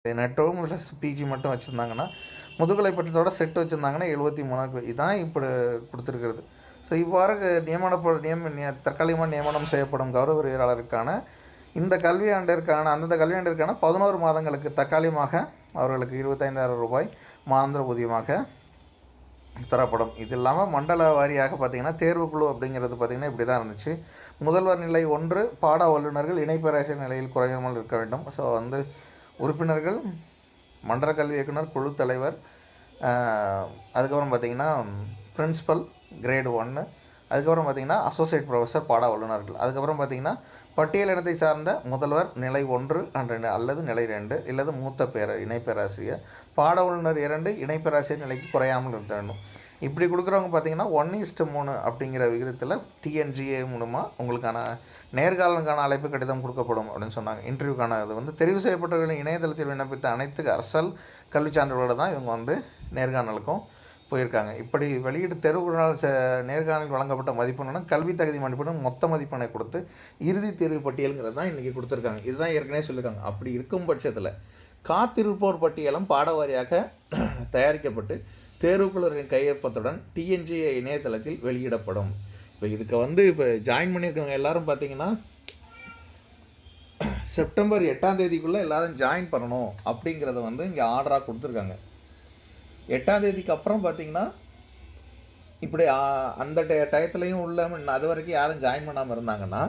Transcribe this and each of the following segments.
நெட்டும் plus PG மட்டும் வச்சுருந்தாங்கன்னா, முதுகலை பட்டத்தோட set வச்சுருந்தாங்கன்னா 73 இதான் இப்படி கொடுத்துருக்கிறது. ஸோ இவ்வாறு தற்காலிகமாக நியமனம் செய்யப்படும் கௌரவ விரிவுரையாளருக்கான இந்த கல்வியாண்டிற்கான அந்தந்த கல்வியாண்டிற்கான 11 மாதங்களுக்கு தற்காலிகமாக அவர்களுக்கு ரூ. 25,000 மாதாந்திர ஊதியமாக தரப்படும். இது இல்லாமல் மண்டல வாரியாக பார்த்திங்கன்னா தேர்வுக்குழு அப்படிங்கிறது பார்த்திங்கன்னா இப்படி தான் இருந்துச்சு. முதல்வர் நிலை 1 பாட வல்லுநர்கள் இணைப்பேராசிரியர் நிலையில் குறையாமல் இருக்க வேண்டும். ஸோ உறுப்பினர்கள், மண்டல கல்வி இயக்குனர், குழு தலைவர், அதுக்கப்புறம் பார்த்திங்கன்னா பிரின்ஸிபல் கிரேடு 1, அதுக்கப்புறம் பார்த்திங்கன்னா அசோசியேட் ப்ரொஃபஸர் பாட வல்லுநர்கள், அதுக்கப்புறம் பார்த்திங்கன்னா பட்டியல் இனத்தை சார்ந்த முதல்வர் நிலை 1 அல்லது நிலை 2 இல்லது மூத்த இணைப்பேராசிரியர், பாட வல்லுநர் 2 இணைப்பேராசிரியர் நிலைக்கு குறையாமல் இருக்க வேண்டும். இப்படி கொடுக்குறவங்க பார்த்திங்கன்னா 1:3 அப்படிங்கிற விகிதத்தில் டிஎன்ஜிஏ மூலமாக உங்களுக்கான நேர்காணலுக்கான அழைப்பு கடிதம் கொடுக்கப்படும் அப்படின்னு சொன்னாங்க. இன்டர்வியூக்கான இது தெரிவு செய்யப்பட்டவர்களின் இணையதளத்தில் விண்ணப்பித்த அனைத்து அரசல் கல்வி சான்றிதழோடு தான் இவங்க நேர்காணலுக்கும் போயிருக்காங்க. இப்படி வெளியீடு தேர்வுகளால் நேர்காணல் வழங்கப்பட்ட மதிப்பெண்ணுடன் கல்வி தகுதி மதிப்பெண்ணும் மொத்த மதிப்பெண்ணை கொடுத்து இறுதி தேர்வு பட்டியலுங்கிறது தான் இன்றைக்கி கொடுத்துருக்காங்க. இதுதான் ஏற்கனவே சொல்லியிருக்காங்க. அப்படி இருக்கும் பட்சத்தில் காத்திருப்போர் பட்டியலும் பாடவாரியாக தயாரிக்கப்பட்டு தேர்வுக்குழுவின் கையொப்பத்துடன் டிஎன்ஜிஏ இணையதளத்தில் வெளியிடப்படும். இப்போ ஜாயின் பண்ணியிருக்கவங்க எல்லோரும் பார்த்தீங்கன்னா செப்டம்பர் 8ஆம் தேதிக்குள்ளே எல்லோரும் ஜாயின் பண்ணணும் அப்படிங்கிறத இங்கே ஆர்டராக கொடுத்துருக்காங்க. 8ஆம் தேதிக்கு அப்புறம் பார்த்திங்கன்னா இப்படி அந்த டயத்துலையும் உள்ள அது வரைக்கும் யாரும் ஜாயின் பண்ணாமல் இருந்தாங்கன்னா,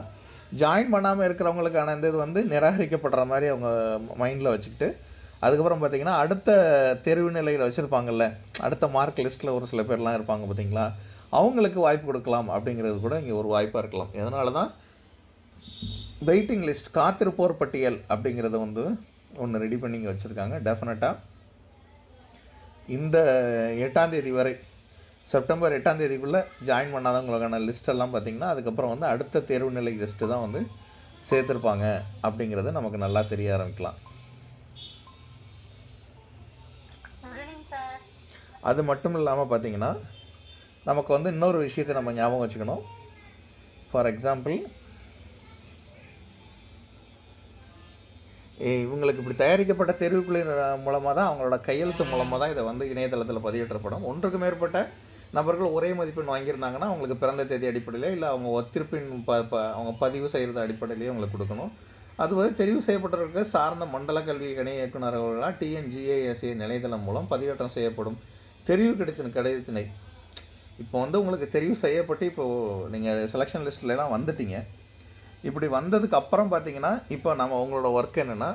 ஜாயின் பண்ணாமல் இருக்கிறவங்களுக்கான இது நிராகரிக்கப்படுற மாதிரி அவங்க மைண்டில் வச்சுக்கிட்டு, அதுக்கப்புறம் பார்த்திங்கன்னா அடுத்த தேர்வு நிலையில் வச்சுருப்பாங்கல்ல, அடுத்த மார்க் லிஸ்ட்டில் ஒரு சில பேர்லாம் இருப்பாங்க பார்த்திங்களா, அவங்களுக்கு வாய்ப்பு கொடுக்கலாம் அப்படிங்கிறது கூட இங்கே ஒரு வாய்ப்பாக இருக்கலாம். அதனால தான் வெயிட்டிங் லிஸ்ட் காத்திருப்போர் பட்டியல் அப்படிங்கிறத ஒன்று ரெடி பண்ணி இங்கே வச்சுருக்காங்க. டெஃபினட்டாக இந்த 8ஆம் தேதி வரை, செப்டம்பர் 8ஆம் தேதிக்குள்ளே ஜாயின் பண்ணாதவங்களுக்கான லிஸ்ட்டெல்லாம் பார்த்திங்கன்னா அதுக்கப்புறம் அடுத்த தேர்வு நிலை லிஸ்ட்டு தான் சேர்த்துருப்பாங்க அப்படிங்கிறது நமக்கு நல்லா தெரிய ஆரம்பிக்கலாம். அது மட்டும் இல்லாமல் பார்த்திங்கன்னா நமக்கு இன்னொரு விஷயத்தை நம்ம ஞாபகம் வச்சுக்கணும். ஃபார் எக்ஸாம்பிள், இவங்களுக்கு இப்படி தயாரிக்கப்பட்ட தேர்வுக்குழு மூலமாக தான், அவங்களோட கையெழுத்து மூலமாக தான் இதை இணையதளத்தில் பதிவேற்றப்படும். ஒன்றுக்கு மேற்பட்ட நபர்கள் ஒரே மதிப்பெண் வாங்கியிருந்தாங்கன்னா அவங்களுக்கு பிறந்த தேதி அடிப்படையில் இல்லை அவங்க ஒத்திருப்பின் அவங்க பதிவு செய்கிறது அடிப்படையிலேயே அவங்களுக்கு கொடுக்கணும். அதுவரை தெரிவு செய்யப்பட்டவர்களுக்கு சார்ந்த மண்டல கல்வி இணை இயக்குநர்களால் டிஎன்ஜிஏஎஸ்ஏ நிலையதளம் மூலம் பதிவேற்றம் செய்யப்படும் தெரிவு கடிதத்தினை இப்போ உங்களுக்கு தெரிவு செய்யப்பட்டு இப்போது நீங்கள் செலெக்ஷன் லிஸ்ட்லாம் வந்துட்டீங்க. இப்படி வந்ததுக்கு அப்புறம் பார்த்தீங்கன்னா இப்போ உங்களோட ஒர்க் என்னென்னா